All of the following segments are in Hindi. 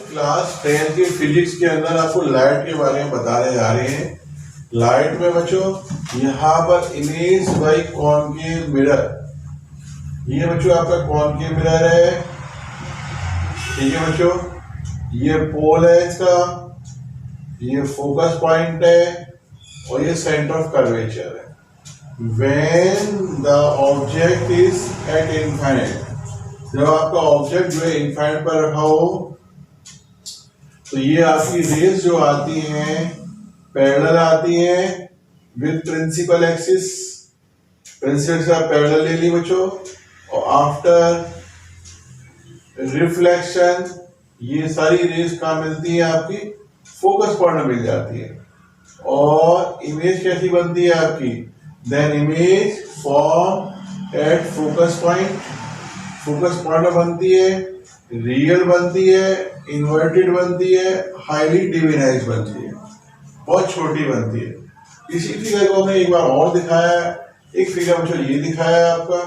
क्लास 10 की फिजिक्स के अंदर आपको लाइट के बारे में बताने जा रहे हैं। लाइट में बच्चों यहाँ पर इमेज बाई कॉनकेव मिरर, ये बच्चों आपका कॉनकेव मिरर है, ठीक है बच्चों। ये पोल है इसका, ये फोकस पॉइंट है और ये सेंटर ऑफ कर्वेचर है। When the object is at infinite, जब आपका ऑब्जेक्ट जो है इनफाइनाइट पर रखा हो तो ये आपकी रेस जो आती हैं पैरेलल आती हैं विद प्रिंसिपल एक्सिस। प्रिंसिपल से आप पैरेलल ले ली बच्चों, और आफ्टर रिफ्लेक्शन ये सारी रेस कहाँ मिलती है आपकी फोकस पॉइंट में मिल जाती है। और इमेज कैसी बनती है आपकी, then image form at focus point, focus point बनती है, रियल बनती है, इन्वर्टेड बनती है, हाईली डिविनाइज बनती है, बहुत छोटी बनती है। इसी फिगर को हमने एक बार और दिखाया है। एक फिगर बच्चों ये दिखाया है आपका,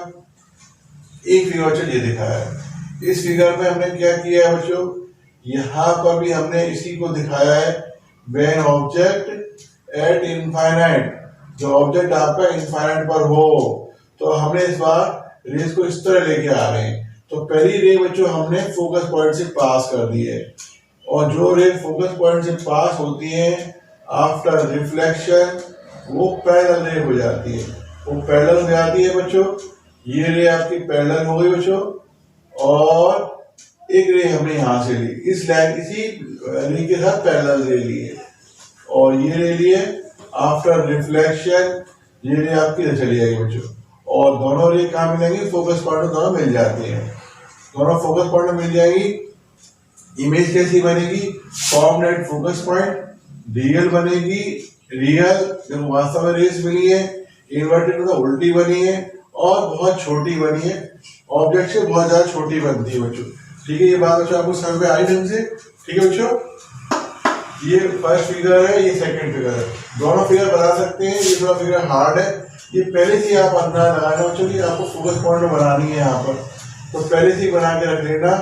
एक फिगर बच्चों ये दिखाया है। इस फिगर में हमने क्या किया है बच्चों, यहाँ पर भी हमने इसी को दिखाया है। व्हेन ऑब्जेक्ट एट इनफाइनाइट, जो ऑब्जेक्ट आपका इनफाइनाइट पर हो, तो हमने इस बार रेस को इस तरह लेके आ रहे हैं। तो पहली रे बच्चों हमने फोकस पॉइंट से पास कर दी है, और जो रे फोकस पॉइंट से पास होती है आफ्टर रिफ्लेक्शन वो पैरेलल रे हो जाती है, वो पैरेलल हो जाती है बच्चों। ये रे आपकी पैरेलल हो गई बच्चों, और एक रे हमने यहाँ से ली, इस लाइन इसी रे के साथ पैरेलल रे ली है, और ये रे लिए आफ्टर रिफ्लेक्शन, ये रे आपकी चली जाएगी बच्चों। और दोनों रे कहाँ मिलेंगी, फोकस पॉइंट में दोनों मिल जाती हैं, दोनों फोकस पॉइंट में मिल जाएगी। इमेज कैसी बनेगी, form at focus point, real बनेगी, रियल जब वास्तव में रेस मिली है, इन्वर्टेड मतलब उल्टी बनी है और बहुत छोटी बनी है, ऑब्जेक्ट से बहुत ज्यादा छोटी बनती है बच्चों। ठीक है, ये बात बच्चों आपको समझ में आई ढंग से। ठीक है बच्चों, ये फर्स्ट फिगर है, ये सेकंड फिगर है, दोनों फिगर बना सकते हैं। ये थोड़ा फिगर हार्ड है, ये पहले से आप अंदाजा लगाना बच्चों कि आपको फोकस पॉइंट बनानी है यहाँ पर, तो पहले से ही बना के रख लेना।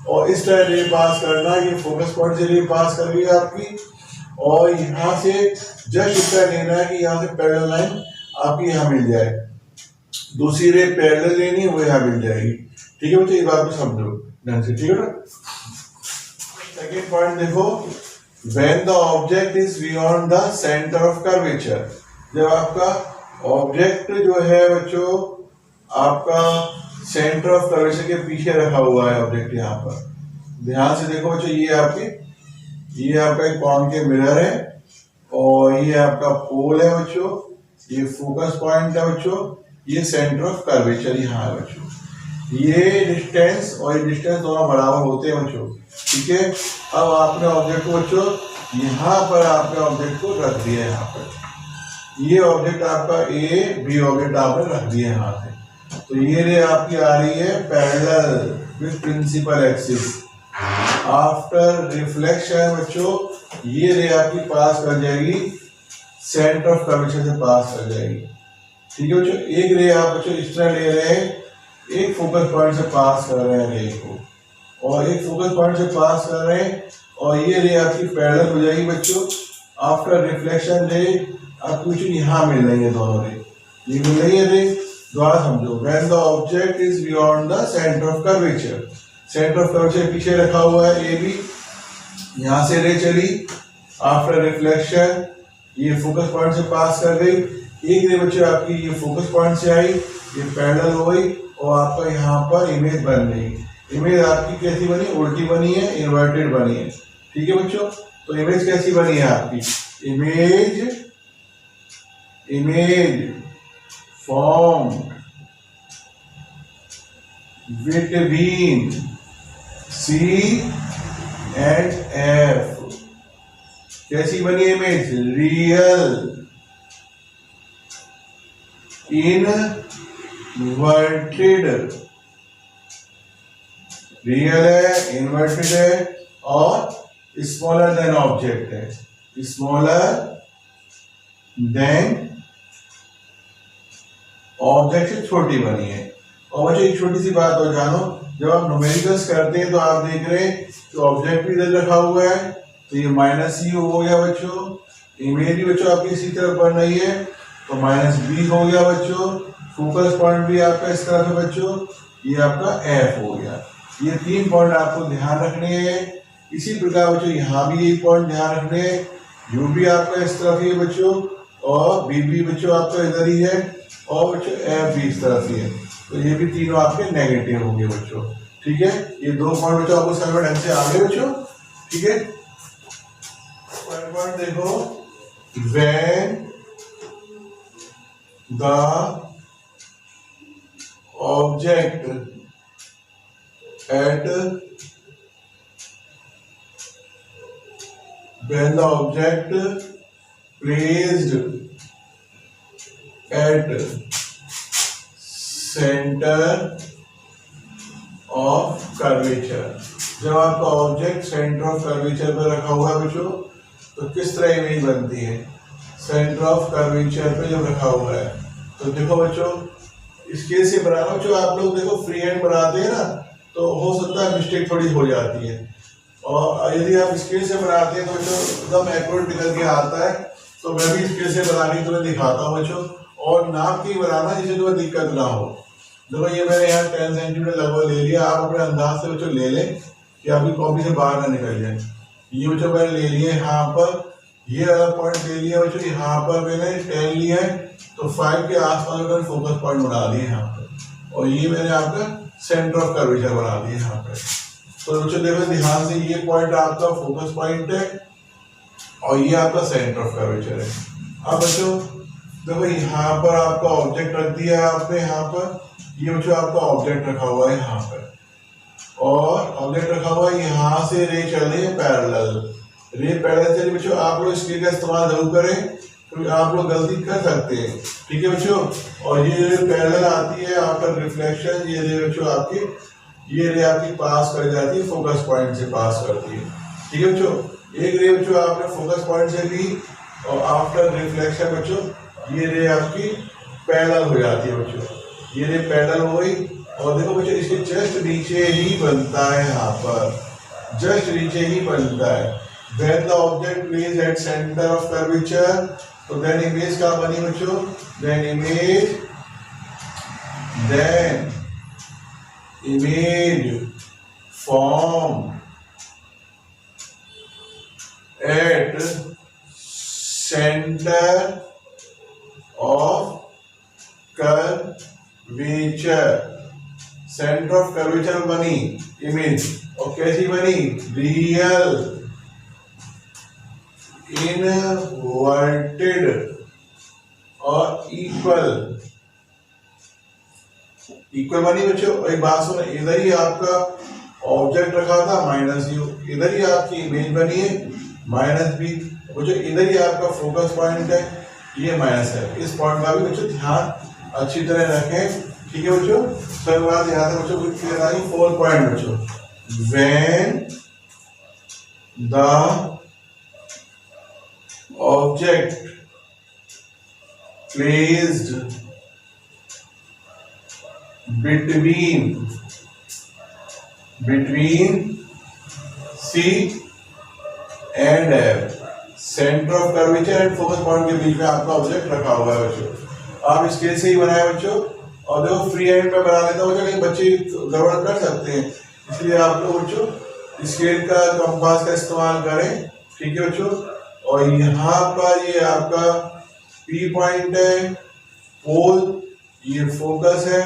और इस तरह रे पास करना, ये फोकस पॉइंट से रे पास कर गई आपकी, और यहाँ से जस्ट इस तरह लेना है कि यहाँ से पैरेलल लाइन आपकी यहाँ मिल जाए, दूसरी रे पैरेलल लेनी है वो यहाँ मिल जाएगी। ठीक है बच्चों, ये बात को समझो ढंग से, ठीक है ना। सेकेंड पॉइंट देखो, when the object is beyond the centre of curvature, जब आपका ऑब्जेक्ट जो है बच्चों आपका सेंटर ऑफ कर्वेचर के पीछे रखा हुआ है ऑब्जेक्ट, यहाँ पर ध्यान से देखो बच्चों, ये आपका एक कॉनकेव मिरर है, और ये आपका पोल है बच्चों, ये फोकस पॉइंट है बच्चों, ये सेंटर ऑफ कर्वेचर यहाँ है बच्चों। ये डिस्टेंस और ये डिस्टेंस दोनों बराबर होते हैं बच्चों। ठीक है, अब आपने ऑब्जेक्ट को बच्चों यहाँ पर आपने ऑब्जेक्ट को रख दिया है, यहाँ पर ये ऑब्जेक्ट आपका ए बी ऑब्जेक्ट आपने रख दिया यहाँ से, तो ये रे आपकी आ रही है parallel with principal axis. After reflection बच्चों ये रे आपकी पास कर जाएगी सेंटर ऑफ कर्वेचर से पास कर जाएगी। ठीक है बच्चों, एक रे आप बच्चों इस तरह ले रहे हैं, एक फोकस पॉइंट से पास कर रहे हैं रे को, और एक फोकस पॉइंट से पास कर रहे हैं, और ये रे आपकी पैरेलल हो जाएगी बच्चों। आफ्टर रिफ्लेक्शन रे आपको कुछ यहाँ मिल रही है, दोनों रे ये मिल रही है रे। द्वारा समझो, when the object is beyond the centre of curvature, centre of curvature पीछे रखा हुआ है ए बी, यहाँ से रे चली, आफ्टर रिफ्लेक्शन ये फोकस पॉइंट से पास कर गई, एक रे बच्चे आपकी ये फोकस पॉइंट से आई, ये पैरेलल हो गई, और आपका यहाँ पर इमेज बन गई। इमेज आपकी कैसी बनी, उल्टी बनी है, इन्वर्टेड बनी है। ठीक है बच्चों, तो इमेज कैसी बनी है आपकी, image form between C and F, कैसी बनी इमेज, रियल, इनवर्टेड, रियल है, इन्वर्टेड है, और स्मॉलर देन ऑब्जेक्ट है, स्मॉलर देन ऑब्जेक्ट से छोटी बनी है। और बच्चों एक छोटी सी बात और जानो, जब आप न्यूमेरिकल्स करते हैं तो आप देख रहे हैं तो ऑब्जेक्ट भी इधर रखा हुआ है, तो ये -c हो गया बच्चों, इमेज भी बच्चों आपकी इसी तरफ बन रही है तो -b हो गया बच्चों, फोकस पॉइंट भी आपका इस तरफ है बच्चों, ये आपका f हो गया। ये 3 पॉइंट आपको ध्यान रखने हैं। इसी प्रकार बच्चों यहाँ भी ये पॉइंट ध्यान रखने हैं, u भी आपका इस तरफ ही है बच्चों और b भी बच्चों आपका इधर ही है और बच्चों f भी इस तरफ ही है, तो ये भी तीनों आपके नेगेटिव होंगे बच्चों। ठीक है, ये 2 पॉइंट बच्चों आपको समझ ढंग से आ गए बच्चों। ठीक है, पॉइंट देखो, when the object at when the object placed at center of curvature, जब आपका ऑब्जेक्ट सेंटर ऑफ कर्वेचर पर रखा हुआ है बच्चों तो किस तरह इमेज बनती है। सेंटर ऑफ कर्वेचर पे जब रखा हुआ है तो देखो बच्चों, स्केल से बनाना बच्चों, आप लोग देखो फ्री हैंड बनाते हैं ना तो हो सकता है मिस्टेक थोड़ी हो जाती है, और यदि आप स्केल से बनाते हैं तो बच्चों एकदम एक्यूरेट निकल के आता है। तो मैं भी स्केल से बनाने तुम्हें दिखाता हूँ बच्चों, और नाप की बनाना जिससे तुम्हें दिक्कत ना हो। देखो ये मैंने यहाँ 10 सेंटीमीटर लगभग ले लिया, आप अपने अंदाज से बच्चों ले लें कि आपकी कॉपी से बाहर ना निकल जाए। ये बच्चों मैंने ले लिए यहाँ पर, ये वाला पॉइंट ले लिया बच्चों, यहाँ पर मैंने 10 लिया है तो 5 के आसपास मैंने फोकस पॉइंट बना दिए यहाँ पर, और ये मैंने आपका सेंटर ऑफ कर्वेचर बना दिया यहाँ पर। तो बच्चों देखो ध्यान से, ये पॉइंट आपका फोकस पॉइंट है और ये आपका सेंटर ऑफ कर्वेचर है। अब बच्चों देखो यहाँ पर आपका ऑब्जेक्ट रख दिया है आपने, यहाँ पर ये बच्चों आपका ऑब्जेक्ट रखा हुआ है यहाँ पर, और ऑब्जेक्ट रखा हुआ है, यहाँ से रे चल रही है पैरेलल, रे पैरेलल चलिए बच्चों। आप लोग स्केल का इस्तेमाल जरूर करें क्योंकि आप लोग गलती कर सकते हैं। ठीक है बच्चों, और ये रे पैरेलल आती है आफ्टर रिफ्लेक्शन, ये रे बच्चों आपकी, ये रे आपकी पास कर जाती है, फोकस पॉइंट से पास करती है। ठीक है बच्चों, एक रे बच्चों आपने फोकस पॉइंट से ली और आफ्टर रिफ्लेक्शन बच्चों ये रे आपकी पैरेलल हो जाती है बच्चों, ये रे पैरेलल हो गई। और देखो बच्चों इसके जस्ट नीचे ही बनता है, यहाँ पर जस्ट नीचे ही बनता है। When the object placed at center of curvature, तो then image क्या बनी बच्चों, then image form at center of curvature, centre of curvature बनी इमेज, और कैसी बनी, रियल इनवर्टेड और इक्वल बनी बच्चों। एक बात सुनो, इधर ही आपका ऑब्जेक्ट रखा था -u, इधर ही आपकी इमेज बनी है -b बच्चों, इधर ही आपका फोकस पॉइंट है, ये माइनस है। इस पॉइंट का भी बच्चों ध्यान अच्छी तरह रखें। ठीक है बच्चों, सब बात याद है बच्चों, क्लियर आई। 4 पॉइंट बच्चों, when the object placed between C and F, centre of curvature and focus point के बीच में आपका ऑब्जेक्ट रखा हुआ है बच्चों। आप स्केल से ही बनाए बच्चों, और देखो फ्री हैंड में बना लेता हूँ लेकिन बच्चे गड़बड़ कर सकते हैं, इसलिए आप लोग बच्चों स्केल का कंपास का इस्तेमाल करें। ठीक है बच्चों, और यहाँ पर ये आपका P पॉइंट है, पोल, ये फोकस है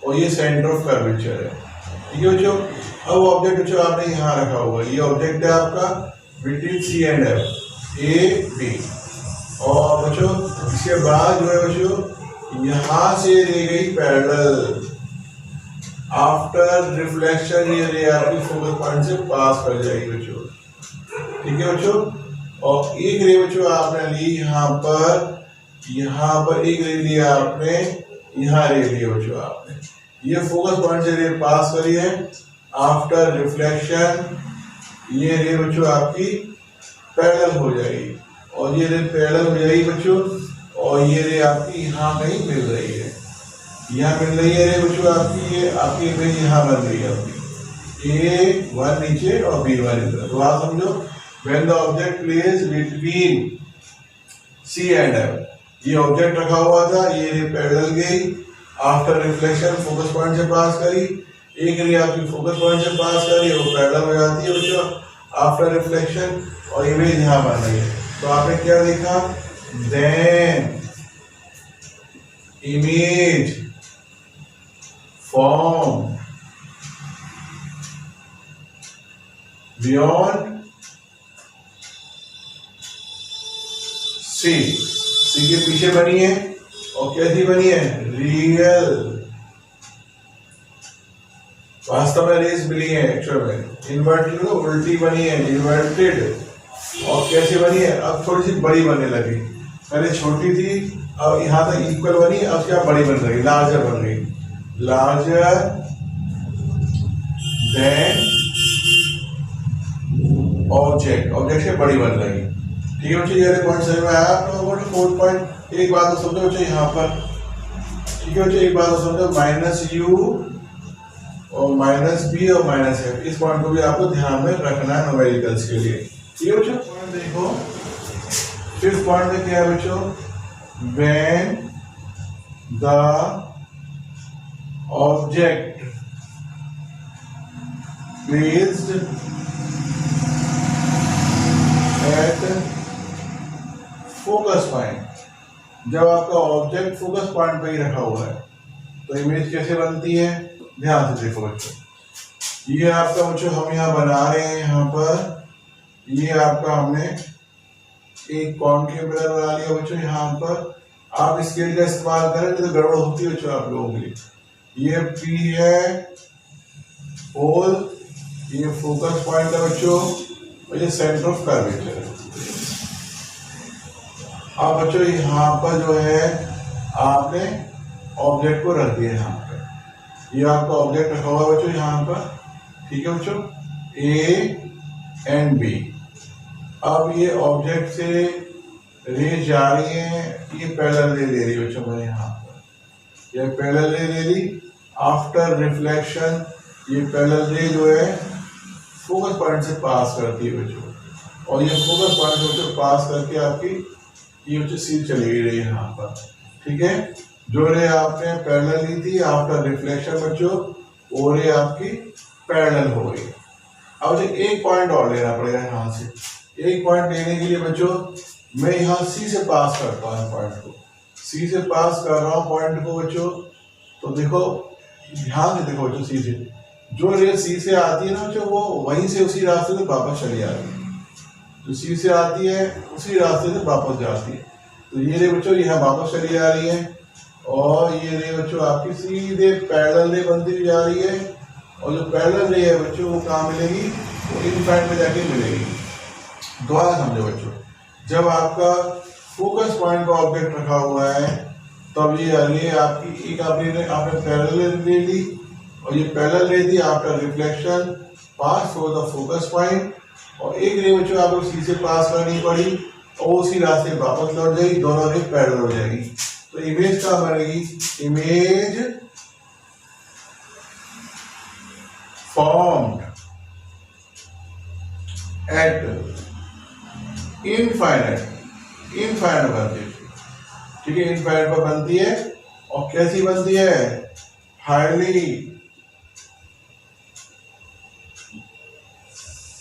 और ये सेंटर ऑफ कर्वेचर है। ठीक है बच्चों, अब ऑब्जेक्ट बच्चों आपने यहाँ रखा हुआ है, ये ऑब्जेक्ट है आपका between C and F, A B, और बच्चों इसके बाद जो है बच्चों यहाँ से रे गई पैरेलल, आफ्टर रिफ्लेक्शन ये रे आपकी फोकस पॉइंट से पास कर जाएगी बच्चों। ठीक है बच्चों, और एक रे बच्चों आपने ली यहाँ पर एक रे लिया आपने, यहाँ रे लिया बच्चों आपने, ये फोकस पॉइंट से रे पास करी है, आफ्टर रिफ्लेक्शन ये रे बच्चों आपकी पैरेलल हो जाएगी, और ये रे पैरेलल हो जाएगी बच्चों, और ये रे आपकी यहाँ कहीं मिल रही है। यहाँ मिल रही है रे बच्चों आपकी, ये आपकी इमेज यहाँ बन रही है आपकी, A1 नीचे और B1 इधर। तो आप समझो when the object placed between C and F, ये ऑब्जेक्ट रखा हुआ था, ये पैरेलल गई, आफ्टर रिफ्लेक्शन फोकस पॉइंट से पास करी, एक रे आपकी फोकस पॉइंट से पास करी, वो पैरेलल हो जाती है बच्चों आफ्टर रिफ्लेक्शन, और इमेज यहाँ बन रही है। तो आपने क्या देखा, then image form beyond C के पीछे बनी है, और कैसी बनी है, रियल, वास्तव में रेस मिली है एक्चुअल में, इन्वर्टेड तो उल्टी बनी है, इन्वर्टेड, और कैसे बनी है, अब थोड़ी सी बड़ी बनने लगी, पहले छोटी थी, अब यहाँ तक इक्वल बनी, अब क्या बड़ी बन रही, लार्जर बन रही, लार्जर देन ऑब्जेक्ट से बड़ी बन रही। ठीक है बच्चों, ये पॉइंट समझ में आया आप लोगों को। फोर्थ पॉइंट, एक बात तो समझो बच्चों यहाँ पर, ठीक है बच्चों, एक बात तो समझो, -u और -b और -f, इस पॉइंट को भी आपको ध्यान में रखना है न्यूमेरिकल्स के लिए। ठीक है बच्चों, पॉइंट देखो, फिफ्थ पॉइंट में क्या है बच्चों, when the object placed at focus point, जब आपका ऑब्जेक्ट फोकस पॉइंट पे ही रखा हुआ है तो इमेज कैसे बनती है, ध्यान से देखो बच्चों। ये आपका बच्चों हम यहाँ बना रहे हैं, यहाँ पर ये आपका हमने एक कॉन्केव मिरर बना लिया बच्चों। यहाँ पर आप स्केल का इस्तेमाल करें तो गड़बड़ होती है बच्चों आप लोगों के लिए। ये P है होल, ये फोकस पॉइंट है बच्चों, और ये सेंटर ऑफ कर्वेचर है। अब बच्चों यहाँ पर जो है आपने ऑब्जेक्ट को रख दिया यहाँ पर, ये आपका ऑब्जेक्ट रखा हुआ बच्चों यहाँ पर, ठीक है बच्चों, A एंड B। अब ये ऑब्जेक्ट से रेज जा रही है, ये पैरेलल रे ले रही है बच्चों, मैं यहाँ पर ये पैरेलल रे ले ली, आफ्टर रिफ्लेक्शन ये पैरेलल रे जो है फोकस पॉइंट से पास करती है बच्चों, और ये फोकस पॉइंट बच्चों पास करके आपकी ये बच्चों सीध चली गई रही यहाँ पर। ठीक है, जो रे आपने पैरेलल ली थी आफ्टर रिफ्लेक्शन बच्चों, वो रे आपकी पैरेलल हो गई। अब एक पॉइंट और लेना पड़ेगा यहाँ से। एक पॉइंट लेने के लिए बच्चों मैं यहाँ सी से पास करता हूँ, पॉइंट को सी से पास कर रहा हूँ पॉइंट को बच्चों। तो देखो ध्यान से देखो बच्चों, सी से जो रे सी से आती है ना बच्चों, वो वहीं से उसी रास्ते से वापस चली जाती है, जो सी से आती है उसी रास्ते से वापस जाती है। तो ये रे बच्चों यहाँ वापस चली जा रही है, और ये रे बच्चों आपकी सीधे पैरेलल रे बनती हुई जा रही है, और जो पैरेलल रे है बच्चों वो कहाँ मिलेगी, वो इनफाइनाइट में जाके मिलेगी। दोबारा समझो बच्चों, जब आपका फोकस पॉइंट का ऑब्जेक्ट रखा हुआ है तब ये आपकी एक आपने पैरेलल रे ली, और ये पैरेलल रे थी after reflection pass for the focus point, और एक रे बच्चों आपको सी से पास करनी पड़ी और उसी रास्ते वापस लौट जाएगी, दोनों रे पैरेलल हो जाएगी। तो इमेज क्या बनेगी, इमेज फॉर्म्ड एट इनफाइनाइट बनती है, ठीक है, इनफाइनाइट पर बनती है। और कैसी बनती है, हाईली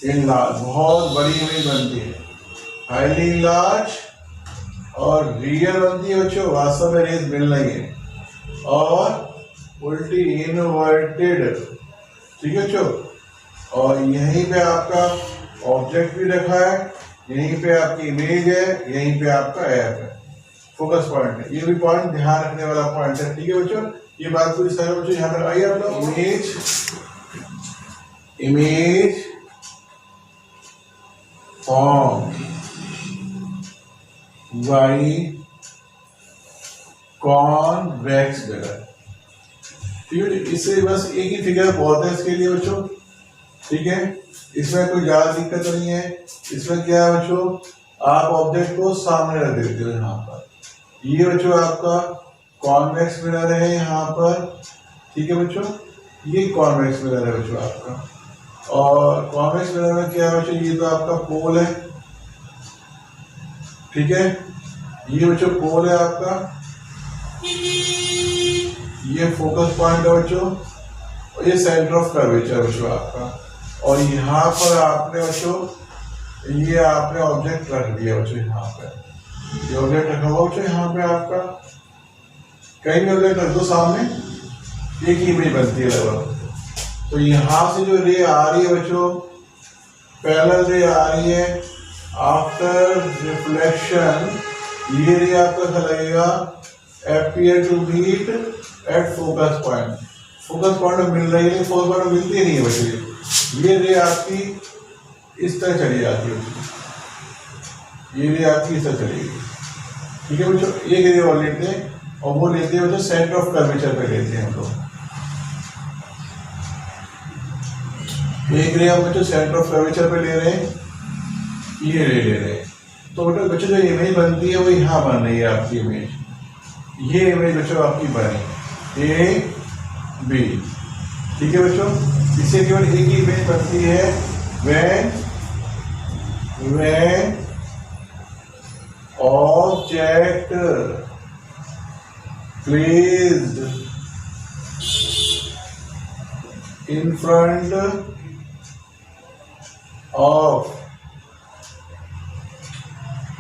इनलार्ज, बहुत बड़ी इमेज बनती है, हाईली इनलार्ज और रियल बनती है बच्चों, वास्तव में रेस मिल रही है, और उल्टी इनवर्टेड। ठीक है बच्चों, और यहीं पे आपका ऑब्जेक्ट भी रखा है, यहीं पे आपकी इमेज है, यहीं पे आपका एफ है, फोकस पॉइंट है। ये भी पॉइंट ध्यान रखने वाला पॉइंट है। ठीक है बच्चों, ये बात पूरी सरल बच्चों यहाँ पर आइए आप लोग। Image form by convex mirror. ठीक है, इससे बस एक ही फिगर बहुत है इसके लिए बच्चों। ठीक है, इसमें कोई ज्यादा दिक्कत नहीं है। इसमें क्या है बच्चों, आप ऑब्जेक्ट को सामने रख देते हो यहाँ पर, ये बच्चों आपका कॉन्वेक्स मिरर है यहाँ पर, ठीक है बच्चों, ये कॉन्वेक्स मिरर है बच्चों आपका। और कॉन्वेक्स मिरर में क्या है बच्चों, ये तो आपका पोल है, ठीक है, ये बच्चों पोल है आपका, ये फोकस पॉइंट है बच्चों, और ये सेंटर ऑफ कर्वेचर है बच्चों आपका। और यहाँ पर आपने बच्चों ये आपने ऑब्जेक्ट रख दिया बच्चों, यहाँ पे ये ऑब्जेक्ट रखा हुआ बच्चों, यहाँ पे आपका कहीं भी ऑब्जेक्ट रख दो सामने, एक ही इमेज बनती है लगभग। तो यहाँ से जो रे आ रही है बच्चों, पैरेलल रे आ रही है, आफ्टर रिफ्लेक्शन ये रे आपका क्या लगेगा, appear to meet at focus point. Focus point में मिल रही है, फोकस पॉइंट में मिलती नहीं है बच्चों, ये रे आपकी इस तरह चली जाती है, ये रे आपकी इस तरह चलेगी, ठीक है बच्चों। एक रे और लेते हैं, और वो लेते हैं बच्चों सेंटर ऑफ कर्वेचर पे लेते हैं हम लोग। एक रे हम बच्चों सेंटर ऑफ कर्वेचर पे ले रहे हैं, ये रे ले रहे हैं। तो बच्चों जो इमेज बनती है वो यहाँ बन रही है आपकी इमेज, ये इमेज बच्चों आपकी बनी ए बी, ठीक है बच्चों। इससे केवल एक ही इमेज बनती है when object placed in front of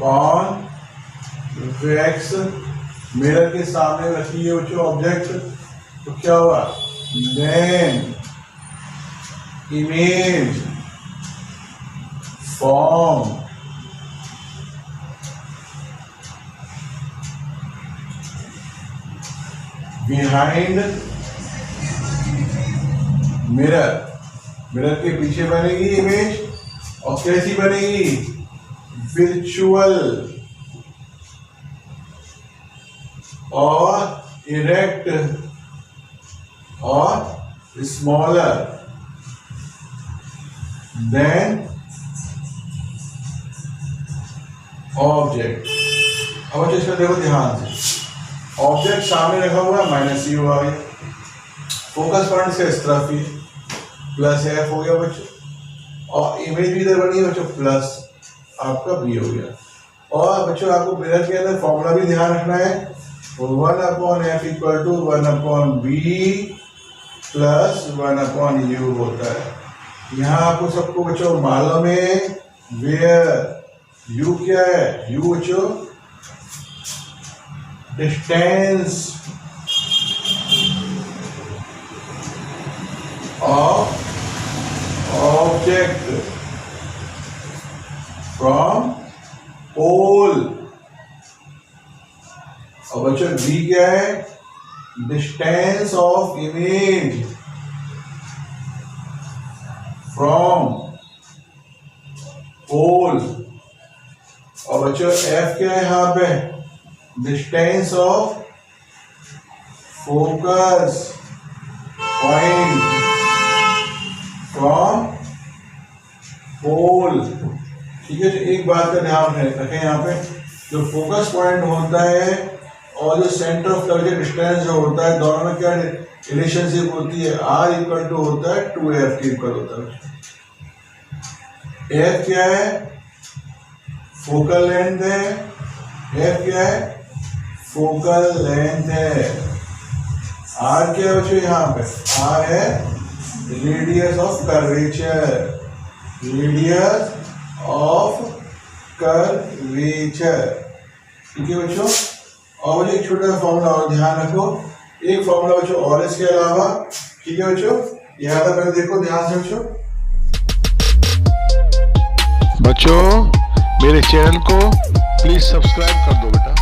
convex mirror के सामने रखी है बच्चों ऑब्जेक्ट, तो क्या हुआ, then image form behind mirror, mirror के पीछे बनेगी इमेज, और कैसी बनेगी, विर्चुअल और इरेक्ट और स्मॉलर देन ऑब्जेक्ट। अब इसमें देखो ध्यान से, ऑब्जेक्ट सामने रखा हुआ है, माइनस यू आ गया, फोकस पॉइंट से इस तरफ ही प्लस एफ हो गया बच्चों, और इमेज भी इधर बनी है बच्चों, प्लस आपका बी हो गया। और बच्चों आपको मिरर के अंदर फॉर्मूला भी ध्यान रखना है, 1/f equal to 1/b plus 1/u होता है। यहाँ आपको सबको बच्चों मालूम है, वेयर u क्या है, u बच्चों distance of object from pole, और बच्चों v क्या है, distance of image from pole, और बच्चों f क्या है यहाँ पे, distance of focus point from pole, ठीक है। एक बात का ध्यान रखें, यहाँ पे जो फोकस पॉइंट होता है और जो सेंटर ऑफ कर्वेचर डिस्टेंस जो होता है, दोनों में क्या रिलेशनशिप होती है, r इक्वल टू होता है 2f के इक्वल होता है। f क्या है, फोकल लेंथ है, f क्या है, फोकल लेंथ है, r क्या है बच्चों, यहाँ पे r है radius of curvature, radius of curvature, ठीक है बच्चों। और मुझे एक छोटा सा फॉर्मूला और ध्यान रखो, एक फॉर्मूला बच्चों और इसके अलावा, ठीक है बच्चों, यहाँ तक पहले देखो ध्यान से बच्चों। बच्चों मेरे चैनल को प्लीज सब्सक्राइब कर दो बेटा।